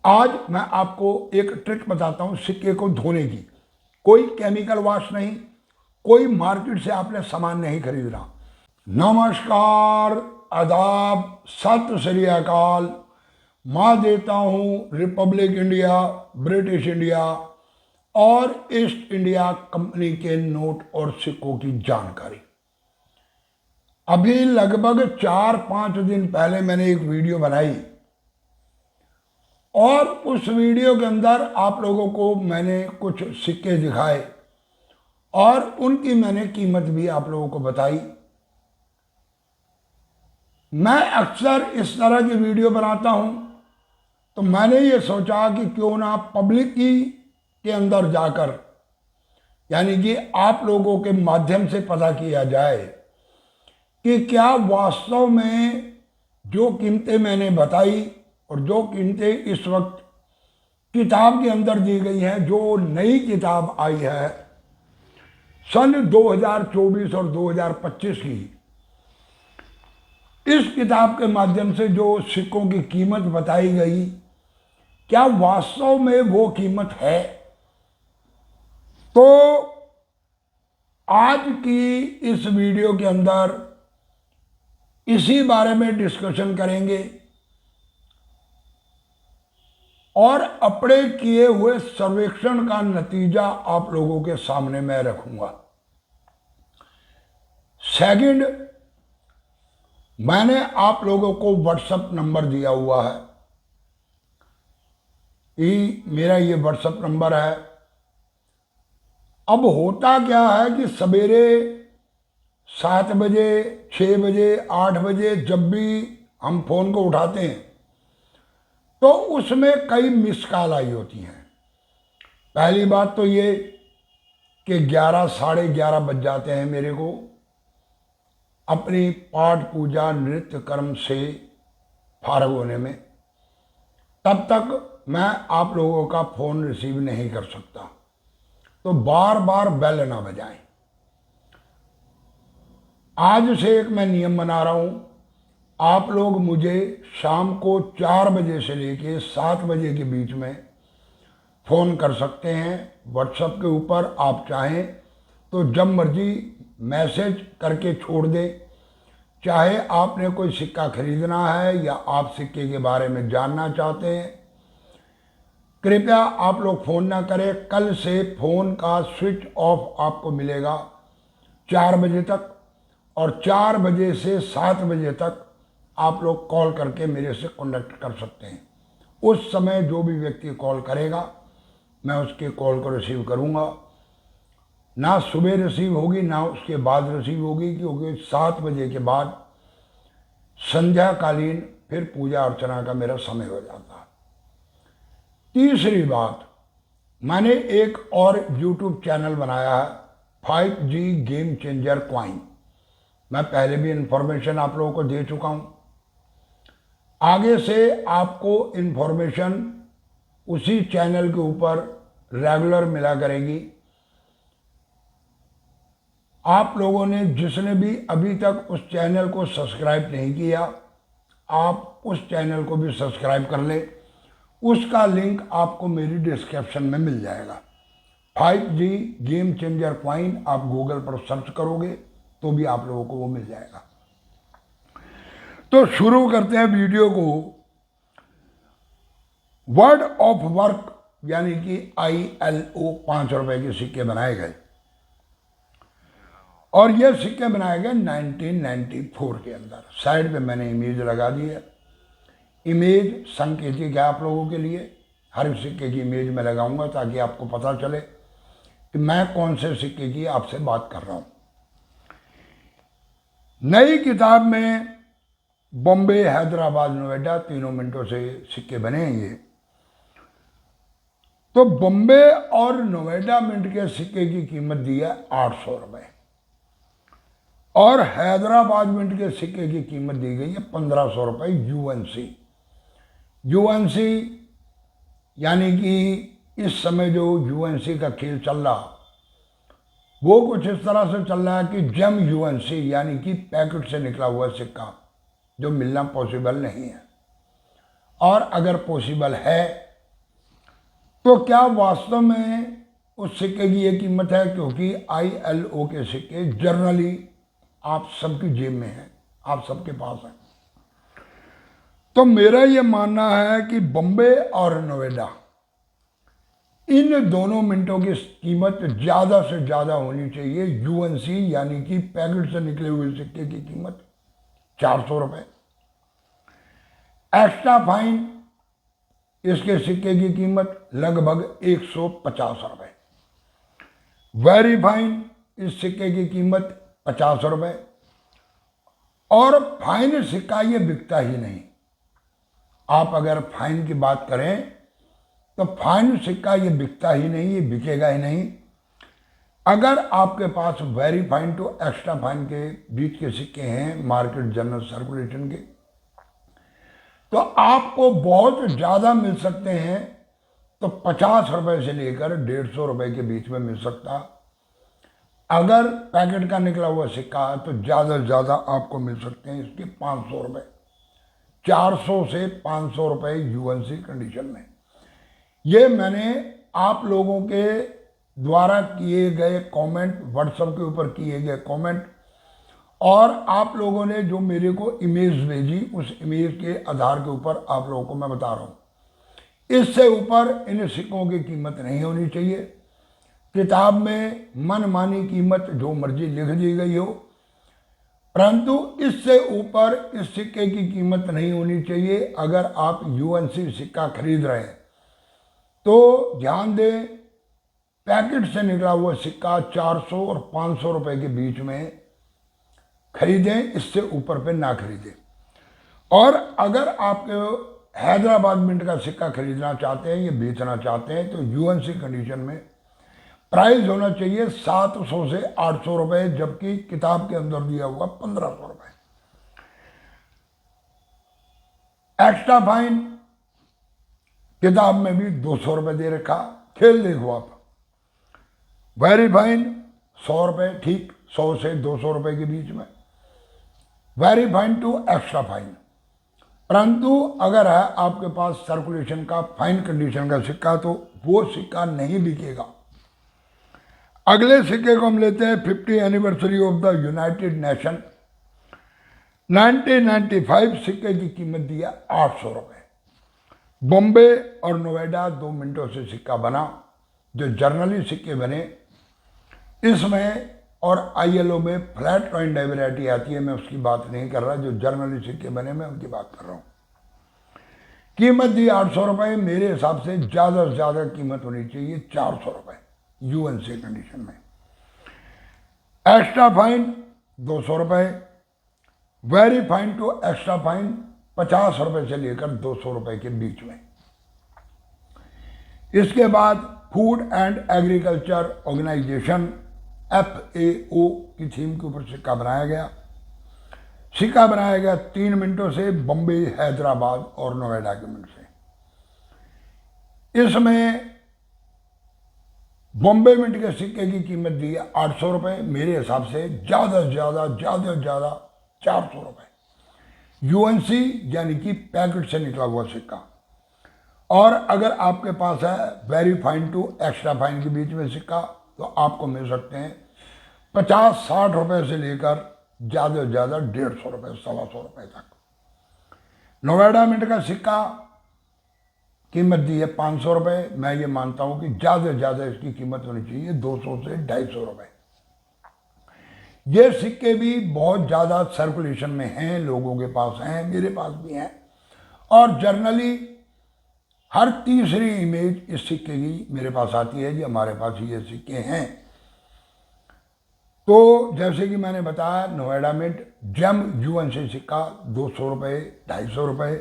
आज मैं आपको एक ट्रिक बताता हूं सिक्के को धोने की। कोई केमिकल वॉश नहीं, कोई मार्केट से आपने सामान नहीं खरीदना। नमस्कार, आदाब, सत श्री अकाल। मैं देता हूं रिपब्लिक इंडिया, ब्रिटिश इंडिया और ईस्ट इंडिया कंपनी के नोट और सिक्कों की जानकारी। अभी लगभग 4-5 दिन पहले मैंने एक वीडियो बनाई और उस वीडियो के अंदर आप लोगों को मैंने कुछ सिक्के दिखाए और उनकी मैंने कीमत भी आप लोगों को बताई। मैं अक्सर इस तरह की वीडियो बनाता हूं, तो मैंने ये सोचा कि क्यों ना पब्लिक के अंदर जाकर, यानी कि आप लोगों के माध्यम से पता किया जाए कि क्या वास्तव में जो कीमतें मैंने बताई और जो कीमतें इस वक्त किताब के अंदर दी गई हैं, जो नई किताब आई है सन 2024 और 2025 की, इस किताब के माध्यम से जो सिक्कों की कीमत बताई गई, क्या वास्तव में वो कीमत है? तो आज की इस वीडियो के अंदर इसी बारे में डिस्कशन करेंगे और अपने किए हुए सर्वेक्षण का नतीजा आप लोगों के सामने मैं रखूंगा। सेकंड, मैंने आप लोगों को व्हाट्सएप नंबर दिया हुआ है। मेरा ये व्हाट्सएप नंबर है। अब होता क्या है कि सवेरे 7 बजे, 6 बजे, 8 बजे जब भी हम फोन को उठाते हैं तो उसमें कई मिस कॉल आई होती हैं। पहली बात तो ये कि 11, साढ़े 11 बज जाते हैं मेरे को अपनी पाठ पूजा नृत्य कर्म से फारग होने में। तब तक मैं आप लोगों का फ़ोन रिसीव नहीं कर सकता, तो बार बार बेल ना बजाएं। आज से एक मैं नियम बना रहा हूं, आप लोग मुझे शाम को 4 बजे से लेके 7 बजे के बीच में फ़ोन कर सकते हैं। व्हाट्सएप के ऊपर आप चाहें तो जब मर्जी मैसेज करके छोड़ दें। चाहे आपने कोई सिक्का खरीदना है या आप सिक्के के बारे में जानना चाहते हैं, कृपया आप लोग फ़ोन ना करें। कल से फ़ोन का स्विच ऑफ आपको मिलेगा 4 बजे तक, और 4 बजे से 7 बजे तक आप लोग कॉल करके मेरे से कॉन्टेक्ट कर सकते हैं। उस समय जो भी व्यक्ति कॉल करेगा मैं उसके कॉल को रिसीव करूंगा। ना सुबह रिसीव होगी ना उसके बाद रिसीव होगी, क्योंकि 7 बजे के बाद संध्या कालीन फिर पूजा अर्चना का मेरा समय हो जाता है। तीसरी बात, मैंने एक और YouTube चैनल बनाया है, 5G गेम चेंजर क्वाइन। मैं पहले भी इन्फॉर्मेशन आप लोगों को दे चुका हूं। आगे से आपको इन्फॉर्मेशन उसी चैनल के ऊपर रेगुलर मिला करेगी। आप लोगों ने जिसने भी अभी तक उस चैनल को सब्सक्राइब नहीं किया, आप उस चैनल को भी सब्सक्राइब कर ले। उसका लिंक आपको मेरी डिस्क्रिप्शन में मिल जाएगा। 5G गेम चेंजर क्वाइन आप गूगल पर सर्च करोगे तो भी आप लोगों को वो मिल जाएगा। तो शुरू करते हैं वीडियो को। वर्ड ऑफ वर्क यानी कि ILO 5 रुपए के सिक्के बनाए गए, और ये सिक्के बनाए गए 1994 के अंदर। साइड पे मैंने इमेज लगा दी है। इमेज संकेतिक है आप लोगों के लिए। हर सिक्के की इमेज में लगाऊंगा ताकि आपको पता चले कि मैं कौन से सिक्के की आपसे बात कर रहा हूं। नई किताब में बॉम्बे, हैदराबाद, नोएडा तीनों मिनटों से सिक्के बने हैं ये। तो बॉम्बे और नोएडा मिंट के सिक्के की कीमत दी है 800 रुपए, और हैदराबाद मिंट के सिक्के की कीमत दी गई है 1500 रुपए UNC। यानी कि इस समय जो UNC का खेल चल रहा वो कुछ इस तरह से चल रहा है कि जेम UNC यानी कि पैकेट से निकला हुआ सिक्का जो मिलना पॉसिबल नहीं है, और अगर पॉसिबल है तो क्या वास्तव में उस सिक्के की ये कीमत है? क्योंकि ILO के सिक्के जर्नली आप सबकी जेब में हैं, आप सबके पास हैं। तो मेरा ये मानना है कि बॉम्बे और नोएडा, इन दोनों मिनटों की कीमत ज़्यादा से ज़्यादा होनी चाहिए। UNC यानी कि पैकेट से निकले हुए सिक्के की कीमत 400 रुपये। एक्स्ट्रा फाइन इसके सिक्के की कीमत लगभग 150 रुपये। वेरी फाइन इस सिक्के की कीमत 50 रुपये। और फाइन सिक्का ये बिकता ही नहीं। आप अगर फाइन की बात करें तो फाइन सिक्का ये बिकता ही नहीं, ये बिकेगा ही नहीं। अगर आपके पास very fine to extra fine के बीच के सिक्के हैं मार्केट जनरल सर्कुलेशन के, तो आपको बहुत ज़्यादा मिल सकते हैं। तो 50 रुपये से लेकर 150 रुपये के बीच में मिल सकता। अगर पैकेट का निकला हुआ सिक्का है तो ज़्यादा से ज़्यादा आपको मिल सकते हैं इसके 500 रुपये, 400 से 500 रुपये UNC कंडीशन में। ये मैंने आप लोगों के द्वारा किए गए कमेंट, व्हाट्सएप के ऊपर किए गए कमेंट, और आप लोगों ने जो मेरे को इमेज भेजी, उस इमेज के आधार के ऊपर आप लोगों को मैं बता रहा हूँ। इससे ऊपर इन सिक्कों की कीमत नहीं होनी चाहिए। किताब में मनमानी कीमत जो मर्जी लिख दी गई हो, परंतु इससे ऊपर इस सिक्के की कीमत नहीं होनी चाहिए। अगर आप UNC सिक्का खरीद रहे हैं तो ध्यान दें, पैकेट से निकला हुआ सिक्का 400 और 500 रुपये के बीच में खरीदें, इससे ऊपर पे ना खरीदें। और अगर आप हैदराबाद मिंट का सिक्का खरीदना चाहते हैं या बेचना चाहते हैं तो UNC कंडीशन में प्राइस होना चाहिए 700 से 800 रुपये, जबकि किताब के अंदर दिया हुआ 1500 रुपये। एक्स्ट्रा फाइन किताब में भी 200 रुपये दे रखा, खेल देखो आप। वेरी फाइन 100 रुपये, ठीक 100 से 200 रुपये के बीच में। Very fine to extra fine. परंतु अगर है आपके पास सर्कुलेशन का फाइन कंडीशन का सिक्का तो वो सिक्का नहीं बिकेगा। अगले सिक्के को हम लेते हैं 50 anniversary of the United nation 1995। सिक्के की कीमत दिया 800 रुपये। बॉम्बे और नोएडा 2 मिनटों से सिक्का बना। जो जर्नली सिक्के बने इसमें और ILO में फ्लैट कॉइन डाई वैरायटी आती है, मैं उसकी बात नहीं कर रहा। जो जर्नली सिक्के बने मैं उनकी बात कर रहा हूँ। कीमत दी 800 रुपये। मेरे हिसाब से ज़्यादा से ज़्यादा कीमत होनी चाहिए 400 रुपये UNC कंडीशन में। एक्स्ट्रा फाइन 200 रुपये। Very fine to extra fine 50 रुपये से लेकर 200 रुपये के बीच में। इसके बाद food and agriculture organisation FAO की थीम के ऊपर सिक्का बनाया गया। सिक्का बनाया गया 3 मिनटों से, बॉम्बे, हैदराबाद और नोएडा के मिनट से। इसमें बॉम्बे मिंट के सिक्के की कीमत दी है 800 रुपये। मेरे हिसाब से ज़्यादा से ज़्यादा 400 रुपये UNC यानी कि पैकेट से निकला हुआ सिक्का। और अगर आपके पास है very fine to extra fine के बीच में सिक्का तो आपको मिल सकते हैं 50-60 रुपये से लेकर ज़्यादा से ज़्यादा 150 रुपये, 125 रुपये तक। नोएडा मिंट का सिक्का कीमत दी है 500 रुपये। मैं ये मानता हूँ कि ज़्यादा से ज़्यादा इसकी कीमत होनी चाहिए 200 से 250 रुपये। ये सिक्के भी बहुत ज़्यादा सर्कुलेशन में हैं, लोगों के पास हैं, मेरे पास भी हैं। और जर्नली हर तीसरी इमेज इस सिक्के की मेरे पास आती है कि हमारे पास ये सिक्के हैं। तो जैसे कि मैंने बताया, नोएडा मिंट जेम UNC सिक्का 200 रुपये, 250 रुपये।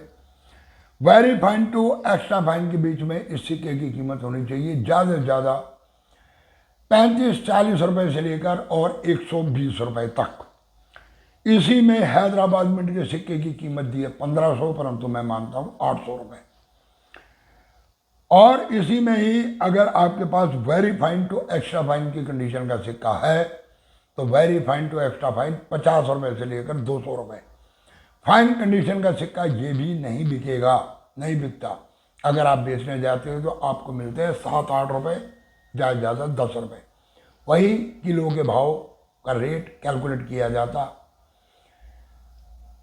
Very fine to extra fine के बीच में इस सिक्के की कीमत होनी चाहिए ज़्यादा से ज़्यादा 35-40 रुपये से लेकर और 120 रुपये तक। इसी में हैदराबाद मिंट के सिक्के की कीमत दी है 1500, परंतु मैं मानता हूँ 800 रुपये। और इसी में ही अगर आपके पास very fine to extra fine की कंडीशन का सिक्का है तो very fine to extra fine 50 रुपये से लेकर 200 रुपये। फाइन कंडीशन का सिक्का ये भी नहीं बिकेगा, नहीं बिकता। अगर आप बेचने जाते हो तो आपको मिलते हैं 7-8 रुपये, ज़्यादा ज़्यादा 10 रुपये। वही किलो के भाव का रेट कैलकुलेट किया जाता।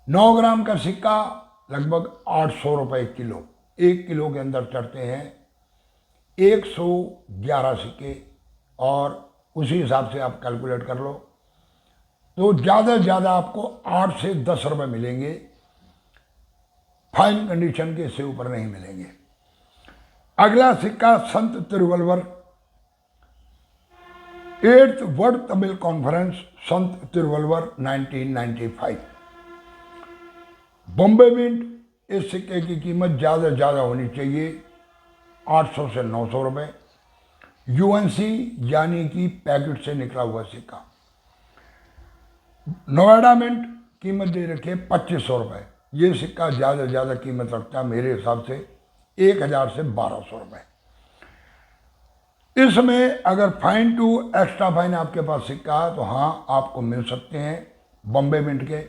9 ग्राम का सिक्का लगभग 800 रुपये किलो। 1 किलो के अंदर चढ़ते हैं 111 सिक्के, और उसी हिसाब से आप कैलकुलेट कर लो तो ज़्यादा से ज़्यादा आपको 8 से 10 रुपये मिलेंगे। फाइन कंडीशन के, इससे ऊपर नहीं मिलेंगे। अगला सिक्का संत Thiruvalluvar 8th world Tamil conference, संत तिरुवल्लुवर 1995। बॉम्बे मिंट। इस सिक्के की कीमत ज़्यादा से ज़्यादा होनी चाहिए 800 से 900 रुपये। यूएनसी यानी कि पैकेट से निकला हुआ सिक्का। नोएडा मिंट कीमत दे रखी है 2500 रुपये। ये सिक्का ज़्यादा से ज़्यादा कीमत रखता है मेरे हिसाब से 1000 से 1200 रुपये। इसमें अगर फाइन टू एक्स्ट्रा फाइन आपके पास सिक्का है तो हाँ, आपको मिल सकते हैं बॉम्बे मिंट के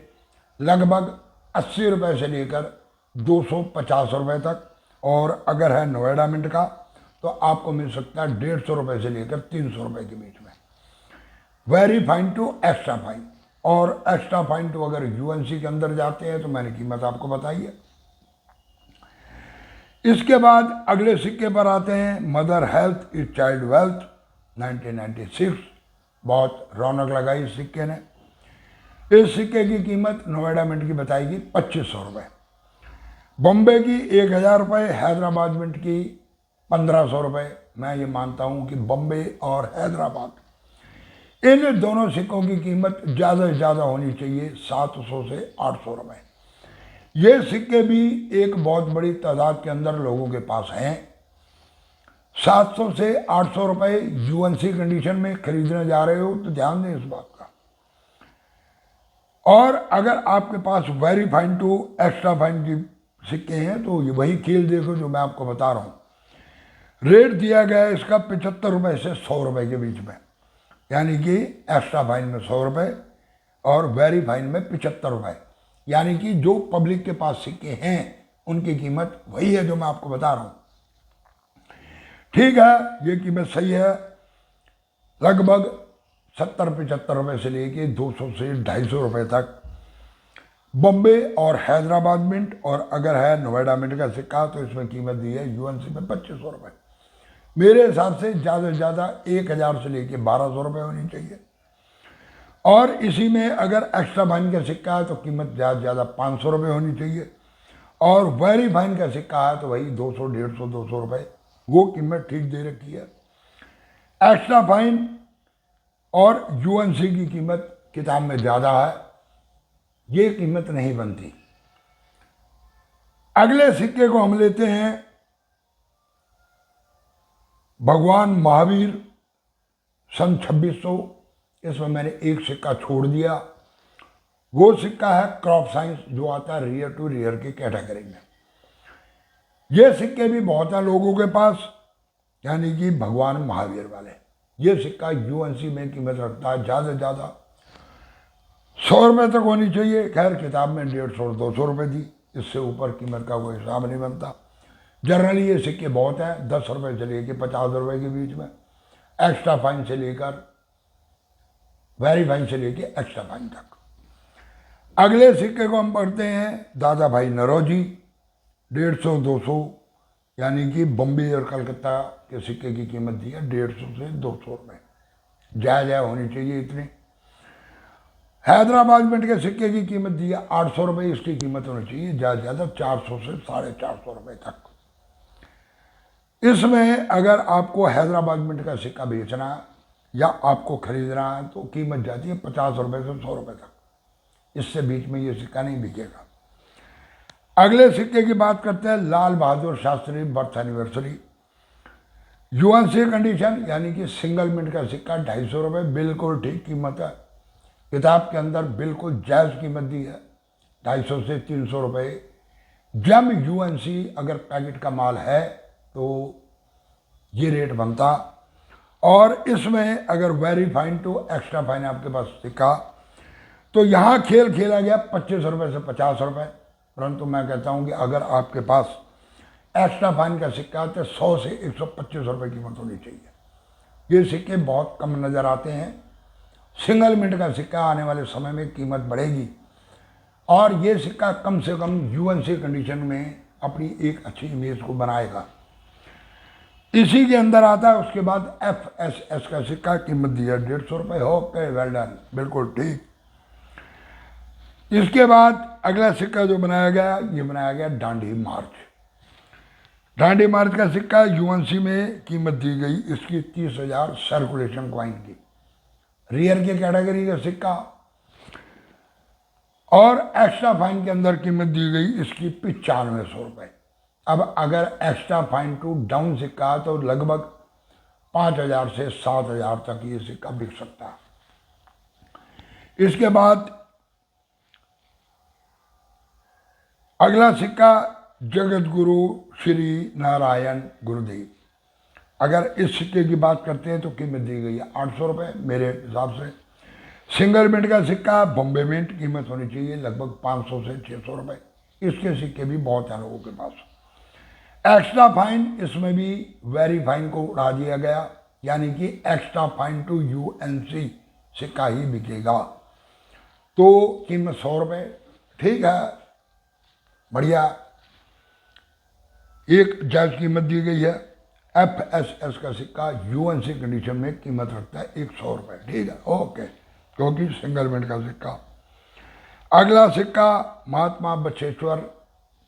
लगभग 80 रुपये से लेकर 250 रुपये तक, और अगर है नोएडा मिंट का तो आपको मिल सकता है 150 रुपये से लेकर 300 रुपये के बीच में। Very fine to extra fine, और एक्स्ट्रा फाइन टू अगर यूएनसी के अंदर जाते हैं तो मैंने कीमत आपको बताई है। इसके बाद अगले सिक्के पर आते हैं mother health is child wealth 1996। बहुत रौनक लगाई इस सिक्के ने। इस सिक्के की कीमत नोएडा मिंट की बताएगी 2500 रुपये, बॉम्बे की 1000 रुपये, हैदराबाद मिंट की 1500 रुपये। मैं ये मानता हूँ कि बॉम्बे और हैदराबाद इन दोनों सिक्कों की कीमत ज़्यादा से ज़्यादा होनी चाहिए 700 से 800 रुपये। ये सिक्के भी एक बहुत बड़ी तादाद के अंदर लोगों के पास हैं। 700 से 800 रुपये यूएनसी कंडीशन में खरीदने जा रहे हो तो ध्यान दें इस बात का। और अगर आपके पास very fine to extra fine की सिक्के हैं तो ये वही खेल देखो जो मैं आपको बता रहा हूँ। रेट दिया गया है इसका 75 रुपये से 100 रुपये के बीच में, यानी कि एक्स्ट्रा फाइन में 100 रुपये और वेरी फाइन में 75 रुपये। यानी कि जो पब्लिक के पास सिक्के हैं उनकी कीमत वही है जो मैं आपको बता रहा हूँ। ठीक है, ये कीमत सही है। लगभग 70-75 रुपये से लेके 200 से 250 रुपये तक बॉम्बे और हैदराबाद मिंट, और अगर है नोएडा मिंट का सिक्का तो इसमें कीमत दी है यूएनसी में 2500 रुपये। मेरे हिसाब से ज़्यादा से ज़्यादा 1000 से लेके 1200 रुपये होनी चाहिए। और इसी में अगर एक्स्ट्रा फाइन का सिक्का है तो कीमत ज़्यादा से ज़्यादा 500 रुपये होनी चाहिए, और वेरी फाइन का सिक्का है तो वही 200, 150, 200 रुपये, वो कीमत ठीक दे रखी है। एक्स्ट्रा फाइन और यूएनसी की कीमत किताब में ज़्यादा है, ये कीमत नहीं बनती। अगले सिक्के को हम लेते हैं भगवान महावीर सन 2600। इसमें मैंने एक सिक्का छोड़ दिया, वो सिक्का है क्रॉप साइंस जो आता है रियर टू रियर की कैटेगरी में। ये सिक्के भी बहुत हैं लोगों के पास, यानी कि भगवान महावीर वाले। ये सिक्का यूएनसी में कीमत रखता है ज़्यादा से ज़्यादा 100 रुपये तक होनी चाहिए। खैर किताब में 150 200 रुपये थी, इससे ऊपर कीमत का कोई हिसाब नहीं बनता। जनरली ये सिक्के बहुत हैं, 10 रुपये से लेकर 50 रुपये के बीच में, एक्स्ट्रा फाइन से लेकर वेरी फाइन से लेकर एक्स्ट्रा फाइन तक। अगले सिक्के को हम पढ़ते हैं दादा भाई नौरोजी 150 200, यानी कि बम्बे और कलकत्ता के सिक्के की कीमत दी है 150 से 200 रुपये, जायज़ होनी चाहिए इतनी। हैदराबाद मिंट के सिक्के की कीमत दी है 800 रुपये, इसकी कीमत होनी चाहिए ज़्यादा से ज़्यादा 400 से 450 रुपये तक। इसमें अगर आपको हैदराबाद मिंट का सिक्का बेचना है या आपको खरीदना है तो कीमत जाती है 50 रुपये से 100 रुपये तक, इससे बीच में ये सिक्का नहीं बिकेगा। अगले सिक्के की बात करते हैं Lal Bahadur Shastri birth anniversary. UNC condition यानी कि सिंगल मिंट का सिक्का 250 रुपये, बिल्कुल ठीक कीमत है। किताब के अंदर बिल्कुल जायज़ कीमत दी है 250 से 300 रुपये। जब यूएनसी अगर पैकेट का माल है तो ये रेट बनता। और इसमें अगर very fine to extra fine आपके पास सिक्का तो यहाँ खेल खेला गया 25 रुपये से 50 रुपये। परंतु मैं कहता हूँ कि अगर आपके पास एक्स्ट्रा फाइन का सिक्का तो 100 से 125 रुपये कीमत होनी चाहिए। ये सिक्के बहुत कम नज़र आते हैं। सिंगल मिंट का सिक्का आने वाले समय में कीमत बढ़ेगी और ये सिक्का कम से कम यूएनसी कंडीशन में अपनी एक अच्छी इमेज को बनाएगा। इसी के अंदर आता है उसके बाद FSS का सिक्का, कीमत दी है 150 रुपये। ओके, वेल डन, बिल्कुल ठीक। इसके बाद अगला सिक्का जो बनाया गया, ये बनाया गया डांडी मार्च। डांडी मार्च का सिक्का यूएनसी में कीमत दी गई इसकी 30,000 सर्कुलेशन कॉइन की, रियर के कैटेगरी का सिक्का। और एक्स्ट्रा फाइन के अंदर कीमत दी गई इसकी 9500 रुपये। अब अगर एक्स्ट्रा फाइन टू डाउन सिक्का तो लगभग 5,000 से 7,000 तक ये सिक्का बिक सकता है। इसके बाद अगला सिक्का जगत गुरु श्री नारायण गुरुदेव। अगर इस सिक्के की बात करते हैं तो कीमत दी गई है 800 रुपये मेरे हिसाब से। सिंगल मिंट का सिक्का बॉम्बे मिंट, कीमत होनी चाहिए लगभग 500 से 600 रुपये। इसके सिक्के भी बहुत हैं लोगों के पास। एक्स्ट्रा फाइन, इसमें भी वेरी फाइन को उड़ा दिया गया, यानी कि एक्स्ट्रा फाइन टू यूएनसी सिक्का ही बिकेगा। तो कीमत 100 रुपये, ठीक है, बढ़िया, एक जायज कीमत दी गई है। FSS का सिक्का यूएनसी कंडीशन में कीमत रखता है 100 रुपये, ठीक है, ओके, क्योंकि सिंगल मिंट का सिक्का। अगला सिक्का महात्मा बसवेश्वर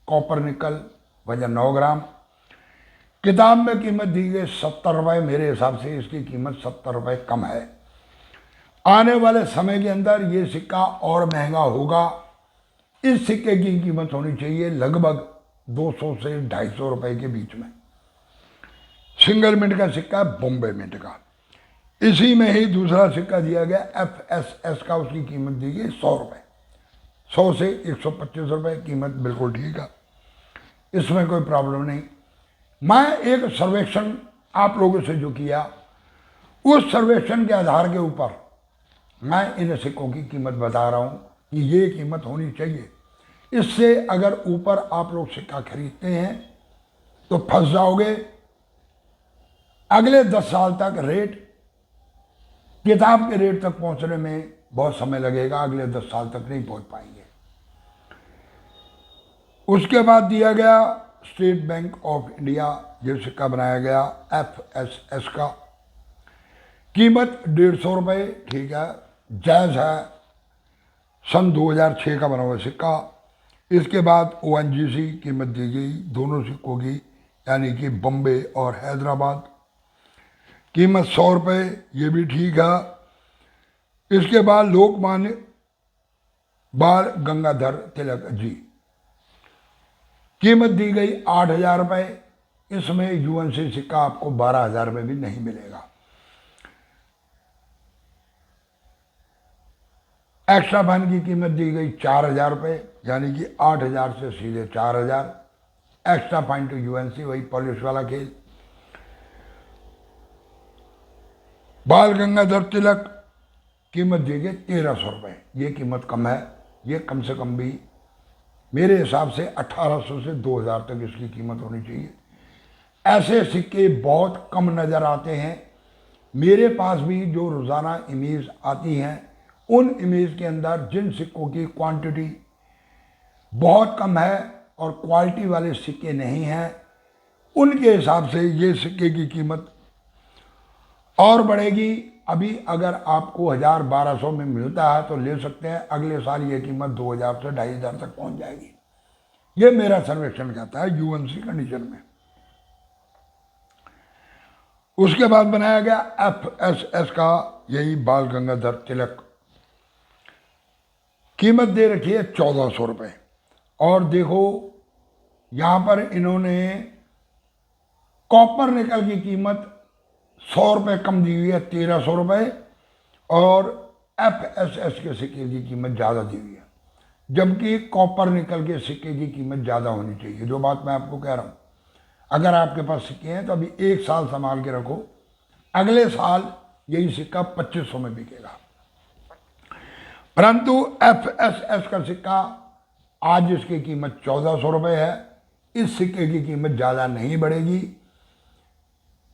कॉपर निकल, वजन 9 ग्राम। किताब में कीमत दी गई 70 रुपये, मेरे हिसाब से इसकी कीमत 70 रुपये कम है। आने वाले समय के अंदर ये सिक्का और महंगा होगा। इस सिक्के की कीमत होनी चाहिए लगभग 200 से 250 रुपये के बीच में। सिंगल मिंट का सिक्का बॉम्बे मिंट का। इसी में ही दूसरा सिक्का दिया गया FSS का, उसकी कीमत दी गई 100 रुपये, 100 से 125 रुपये कीमत, बिल्कुल ठीक है, इसमें कोई प्रॉब्लम नहीं। मैं एक सर्वेक्षण आप लोगों से जो किया, उस सर्वेक्षण के आधार के ऊपर मैं इन सिक्कों की कीमत बता रहा हूँ कि ये कीमत होनी चाहिए। इससे अगर ऊपर आप लोग सिक्का खरीदते हैं तो फंस जाओगे। अगले 10 साल तक रेट, किताब के रेट तक पहुंचने में बहुत समय लगेगा, अगले 10 साल तक नहीं पहुंच पाएंगे। उसके बाद दिया गया स्टेट बैंक ऑफ इंडिया, ये सिक्का बनाया गया FSS का, कीमत 150 रुपये, ठीक है, जायज़ है, सन 2006 का बना हुआ सिक्का। इसके बाद ONGC कीमत दी गई दोनों सिक्कों की, यानी कि बम्बे और हैदराबाद, कीमत 100 रुपये, ये भी ठीक है। इसके बाद लोकमान्य बाल गंगाधर तिलक जी, कीमत दी गई 8,000 रुपये। इसमें यूएनसी सिक्का आपको 12,000 रुपये भी नहीं मिलेगा। एक्स्ट्रा फाइन की कीमत दी गई 4,000 रुपये, यानी कि 8,000 से सीधे 4,000। एक्स्ट्रा फाइन टू यूएनसी, वही पॉलिश वाला खेल। बाल गंगाधर तिलक, कीमत दी गई 1,300 रुपये, ये कीमत कम है, ये कम से कम भी मेरे हिसाब से 1,800 से 2,000 तक इसकी कीमत होनी चाहिए। ऐसे सिक्के बहुत कम नज़र आते हैं। मेरे पास भी जो रोज़ाना इमेज आती हैं, उन इमेज के अंदर जिन सिक्कों की क्वांटिटी बहुत कम है और क्वालिटी वाले सिक्के नहीं हैं, उनके हिसाब से ये सिक्के की कीमत और बढ़ेगी। अभी अगर आपको 1,000-1,200 में मिलता है तो ले सकते हैं, अगले साल ये कीमत 2,000 से 2,500 तक पहुंच जाएगी। ये मेरा सर्वेक्षण कहता है यूएनसी कंडीशन में। उसके बाद बनाया गया FSS का, यही बाल गंगाधर तिलक, कीमत दे रखी है 1,400 रुपये। और देखो यहाँ पर इन्होंने कॉपर निकल की कीमत 100 रुपये कम दी हुई है, 1,300 रुपये, और FSS के सिक्के की कीमत ज़्यादा दी हुई है, जबकि कॉपर निकल के सिक्के की कीमत ज़्यादा होनी चाहिए। जो बात मैं आपको कह रहा हूँ, अगर आपके पास सिक्के हैं तो अभी 1 साल संभाल के रखो, अगले साल यही सिक्का 2,500 में बिकेगा। परंतु FSS का सिक्का आज इसकी कीमत 1,400 रुपये है। इस सिक्के की कीमत ज़्यादा नहीं बढ़ेगी।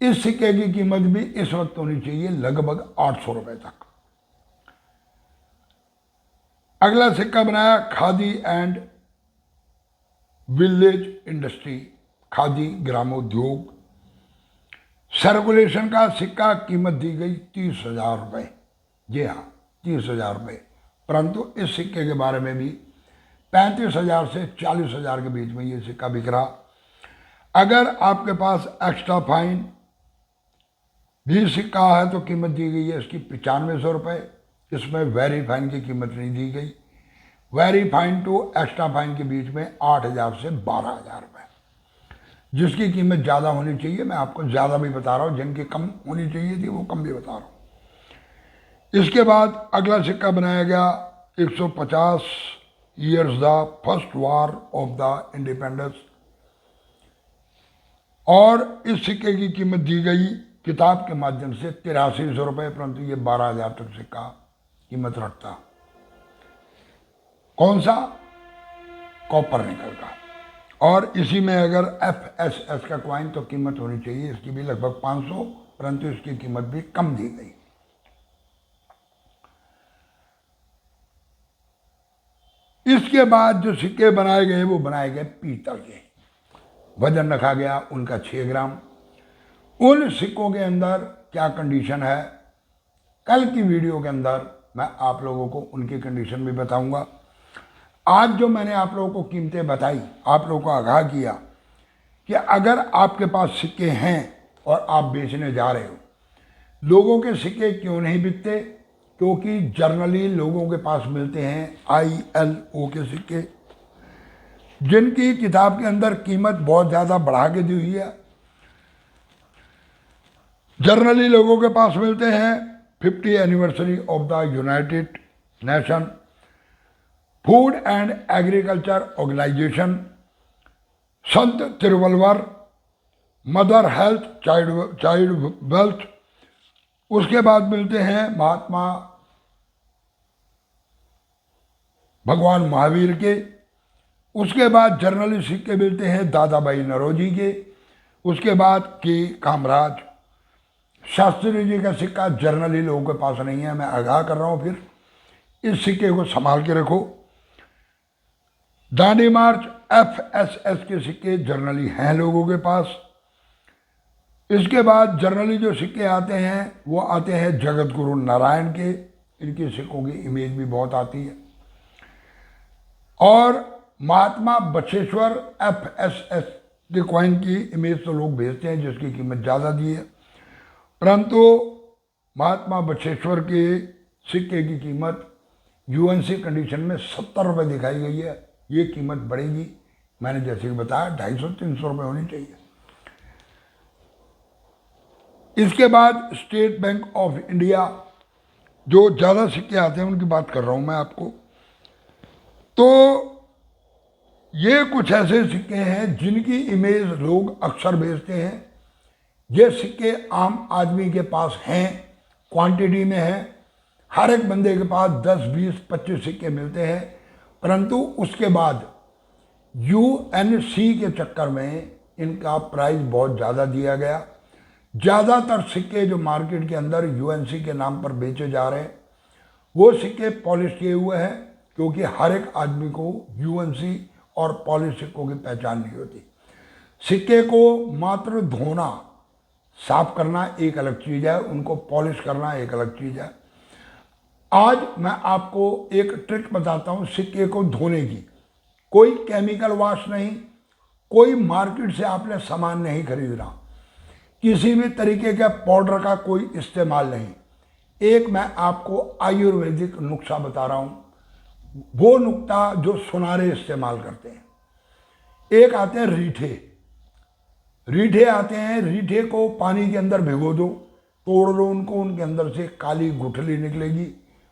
इस सिक्के की कीमत भी इस वक्त होनी चाहिए लगभग 800 रुपये तक। अगला सिक्का बनाया khadi and village industry, khadi ग्रामोद्योग, सर्कुलेशन का सिक्का, कीमत दी गई 30,000 रुपये। जी हाँ, 30,000 रुपये। परंतु इस सिक्के के बारे में भी 35,000 से 40,000 के बीच में ये सिक्का बिक रहा। अगर आपके पास एक्स्ट्रा फाइन भी सिक्का है तो कीमत दी गई है इसकी 9500 रुपये। इसमें वेरी फाइन की कीमत नहीं दी गई। Very fine to extra fine के बीच में 8,000 से 12,000 रुपये। जिसकी कीमत ज़्यादा होनी चाहिए, मैं आपको ज़्यादा भी बता रहा हूँ, जिनकी कम होनी चाहिए थी वो कम भी बता रहा हूँ। इसके बाद अगला सिक्का बनाया गया 150 years the first war of the independence, और इस सिक्के की कीमत दी गई किताब के माध्यम से 8300 रुपये, परंतु ये 12,000 तक सिक्का कीमत रखता। कौन सा? कॉपर निकल का। और इसी में अगर FSS का क्वाइन तो कीमत होनी चाहिए इसकी भी लगभग 500, परंतु इसकी कीमत भी कम दी गई। इसके बाद जो सिक्के बनाए गए वो बनाए गए पीतल के। वजन रखा गया उनका 6 ग्राम। उन सिक्कों के अंदर क्या कंडीशन है, कल की वीडियो के अंदर मैं आप लोगों को उनकी कंडीशन भी बताऊंगा। आज जो मैंने आप लोगों को कीमतें बताई, आप लोगों को आगाह किया कि अगर आपके पास सिक्के हैं और आप बेचने जा रहे हो, लोगों के सिक्के क्यों नहीं बिकते? क्योंकि जर्नली लोगों के पास मिलते हैं ILO के सिक्के, जिनकी किताब के अंदर कीमत बहुत ज़्यादा बढ़ा के दी हुई है। जर्नली लोगों के पास मिलते हैं 50 anniversary of the United Nation, food and agriculture organization, Sant Tiruvalluvar, mother health child wealth. उसके बाद मिलते हैं महात्मा भगवान महावीर के। उसके बाद जर्नली सिक्के मिलते हैं दादा भाई नौरोजी के। उसके बाद के कामराज शास्त्री जी का सिक्का जर्नली लोगों के पास नहीं है, मैं आगाह कर रहा हूँ। फिर इस सिक्के को संभाल के रखो। दांडी मार्च FSS के सिक्के जर्नली हैं लोगों के पास। इसके बाद जर्नली जो सिक्के आते हैं वो आते हैं जगत गुरु नारायण के। इनके सिक्कों की इमेज भी बहुत आती है। और महात्मा बछेश्वर FSS के कॉइन की इमेज तो लोग भेजते हैं जिसकी कीमत ज़्यादा दी है, परंतु महात्मा बछेश्वर के सिक्के की कीमत UNC कंडीशन में 70 रुपये दिखाई गई है। ये कीमत बढ़ेगी, मैंने जैसे कि बताया 250-300 रुपये होनी चाहिए। इसके बाद स्टेट बैंक ऑफ इंडिया, जो ज़्यादा सिक्के आते हैं उनकी बात कर रहा हूँ मैं आपको। तो ये कुछ ऐसे सिक्के हैं जिनकी इमेज लोग अक्सर भेजते हैं। ये सिक्के आम आदमी के पास हैं, क्वांटिटी में हैं। हर एक बंदे के पास 10, 20, 25 सिक्के मिलते हैं, परंतु उसके बाद UNC के चक्कर में इनका प्राइस बहुत ज़्यादा दिया गया। ज़्यादातर सिक्के जो मार्केट के अंदर UNC के नाम पर बेचे जा रहे हैं वो सिक्के पॉलिश किए हुए हैं, क्योंकि हर एक आदमी को UNC और पॉलिश सिक्कों की पहचान नहीं होती। सिक्के को मात्र धोना, साफ करना एक अलग चीज़ है, उनको पॉलिश करना एक अलग चीज़ है। आज मैं आपको एक ट्रिक बताता हूँ सिक्के को धोने की। कोई केमिकल वॉश नहीं, कोई मार्केट से आपने सामान नहीं खरीदना, किसी भी तरीके का पाउडर का कोई इस्तेमाल नहीं। एक मैं आपको आयुर्वेदिक नुस्खा बता रहा हूँ, वो नुक्ता जो सुनारे इस्तेमाल करते हैं। एक आते हैं रीठे आते हैं। रीठे को पानी के अंदर भिगो दो, तोड़ लो उनको, उनके अंदर से काली गुठली निकलेगी,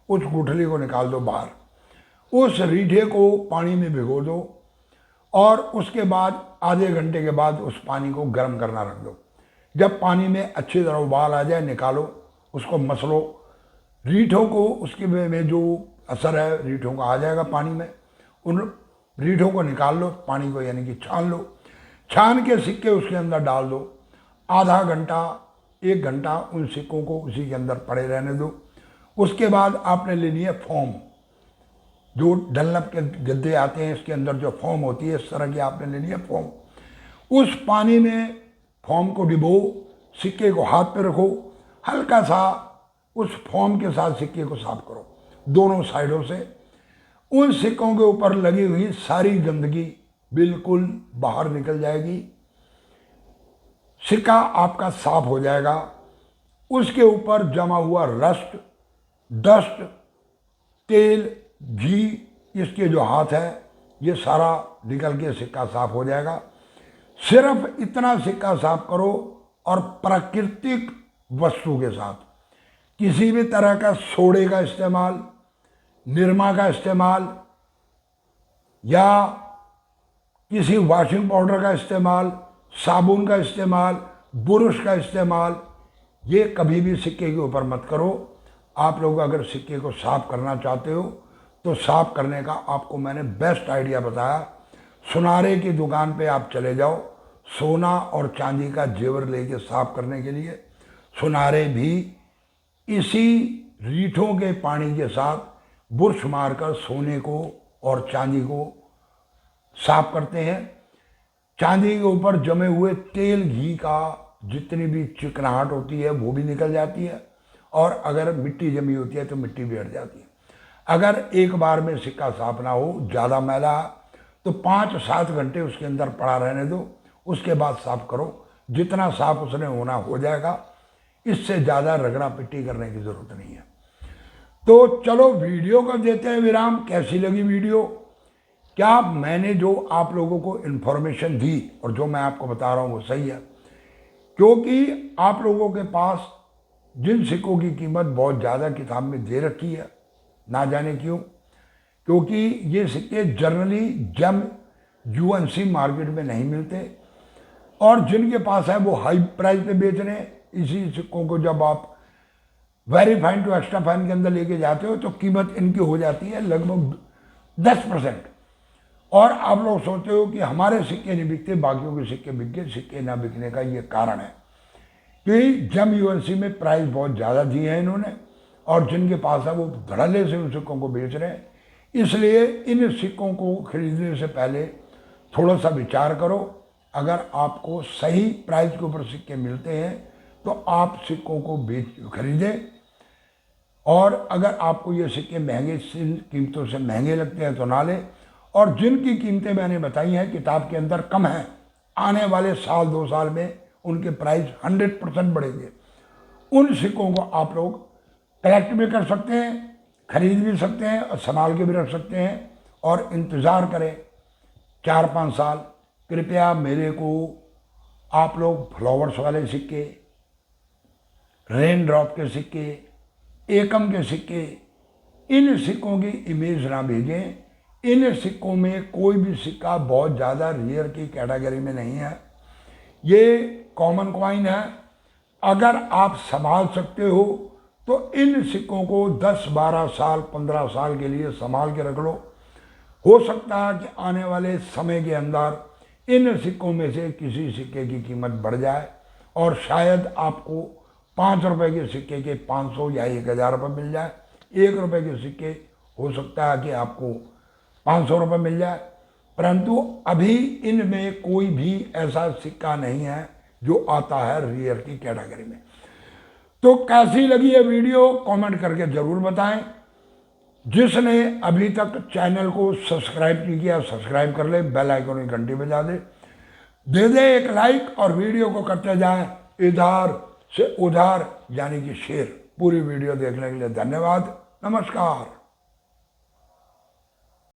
उस गुठली को निकाल दो बाहर। उस रीठे को पानी में भिगो दो और उसके बाद आधे घंटे के बाद उस पानी को गर्म करना रख दो। जब पानी में अच्छी तरह उबाल आ जाए निकालो, उसको मसलो। रीठों को उसके में जो असर है रीठों का आ जाएगा पानी में। उन रीठों को निकाल लो पानी को, यानी कि छान लो। छान के सिक्के उसके अंदर डाल दो, आधा घंटा 1 घंटा उन सिक्कों को उसी के अंदर पड़े रहने दो। उसके बाद आपने लेनी है फोम, जो डनलप के गद्दे आते हैं इसके अंदर जो फोम होती है, इस तरह की आपने लेनी है फोम। उस पानी में फोम को डिबो, सिक्के को हाथ पे रखो, हल्का सा उस फोम के साथ सिक्के को साफ करो दोनों साइडों से। उन सिक्कों के ऊपर लगी हुई सारी गंदगी बिल्कुल बाहर निकल जाएगी, सिक्का आपका साफ हो जाएगा। उसके ऊपर जमा हुआ रस्ट, डस्ट, तेल, घी, इसके जो हाथ है ये सारा निकल के सिक्का साफ हो जाएगा। सिर्फ इतना सिक्का साफ करो और प्राकृतिक वस्तु के साथ, किसी भी तरह का सोडे का इस्तेमाल, निरमा का इस्तेमाल या किसी वॉशिंग पाउडर का इस्तेमाल, साबुन का इस्तेमाल, बुरुश का इस्तेमाल, ये कभी भी सिक्के के ऊपर मत करो। आप लोग अगर सिक्के को साफ करना चाहते हो तो साफ करने का आपको मैंने बेस्ट आइडिया बताया। सुनारे की दुकान पे आप चले जाओ, सोना और चांदी का जेवर लेके साफ करने के लिए। सुनारे भी इसी रीठों के पानी के साथ बुरश मारकर सोने को और चांदी को साफ करते हैं। चांदी के ऊपर जमे हुए तेल, घी का जितनी भी चिकनाहट होती है वो भी निकल जाती है, और अगर मिट्टी जमी होती है तो मिट्टी भी हट जाती है। अगर एक बार में सिक्का साफ ना हो, ज़्यादा मैला, तो 5-7 घंटे उसके अंदर पड़ा रहने दो, उसके बाद साफ करो। जितना साफ उसने होना हो जाएगा, इससे ज़्यादा रगड़ा पिट्टी करने की ज़रूरत नहीं है। तो चलो वीडियो को देते हैं विराम। कैसी लगी वीडियो? क्या मैंने जो आप लोगों को इन्फॉर्मेशन दी और जो मैं आपको बता रहा हूँ वो सही है? क्योंकि आप लोगों के पास जिन सिक्कों की कीमत बहुत ज़्यादा किताब में दे रखी है, ना जाने क्यों, क्योंकि ये सिक्के जनरली जम यूएनसी मार्केट में नहीं मिलते, और जिनके पास है वो हाई प्राइस पे बेच रहे हैं। इसी सिक्कों को जब आप very fine to extra fine के अंदर लेके जाते हो तो कीमत इनकी हो जाती है लगभग 10%। और आप लोग सोचते हो कि हमारे सिक्के नहीं बिकते, बाकियों के सिक्के बिक गए। सिक्के ना बिकने का ये कारण है कि जम यूएनसी में प्राइस बहुत ज़्यादा दिए हैं इन्होंने, और जिनके पास है वो धड़ल्ले से उन सिक्कों को बेच रहे हैं। इसलिए इन सिक्कों को खरीदने से पहले थोड़ा सा विचार करो। अगर आपको सही प्राइस के ऊपर सिक्के मिलते हैं तो आप सिक्कों को खरीदें, और अगर आपको ये सिक्के महंगे कीमतों से महंगे लगते हैं तो ना लें। और जिनकी कीमतें मैंने बताई हैं किताब के अंदर कम हैं, आने वाले 1-2 साल में उनके प्राइस 100% बढ़ेंगे। उन सिक्कों को आप लोग कलेक्ट भी कर सकते हैं, खरीद भी सकते हैं और संभाल के भी रख सकते हैं, और इंतज़ार करें 4-5 साल। कृपया मेरे को आप लोग फ्लावर्स वाले सिक्के, रेन ड्रॉप के सिक्के, एकम के सिक्के, इन सिक्कों की इमेज ना भेजें। इन सिक्कों में कोई भी सिक्का बहुत ज़्यादा रेयर की कैटेगरी में नहीं है, ये कॉमन कॉइन है। अगर आप संभाल सकते हो तो इन सिक्कों को 10-12 साल 15 साल के लिए संभाल के रख लो। हो सकता है कि आने वाले समय के अंदर इन सिक्कों में से किसी सिक्के की कीमत बढ़ जाए, और शायद आपको 5 रुपये के सिक्के के 500 या 1000 रुपये मिल जाए। 1 रुपये के सिक्के हो सकता है कि आपको 500 रुपये मिल जाए, परंतु अभी इनमें कोई भी ऐसा सिक्का नहीं है जो आता है रेयर की कैटेगरी में। तो कैसी लगी ये वीडियो कमेंट करके ज़रूर बताएं। जिसने अभी तक चैनल को सब्सक्राइब नहीं किया सब्सक्राइब कर ले, बेल आइकन की घंटी बजा दे दे एक लाइक, और वीडियो को करते जाएं इधर से उधर, यानी कि शेयर। पूरी वीडियो देखने के लिए धन्यवाद। नमस्कार।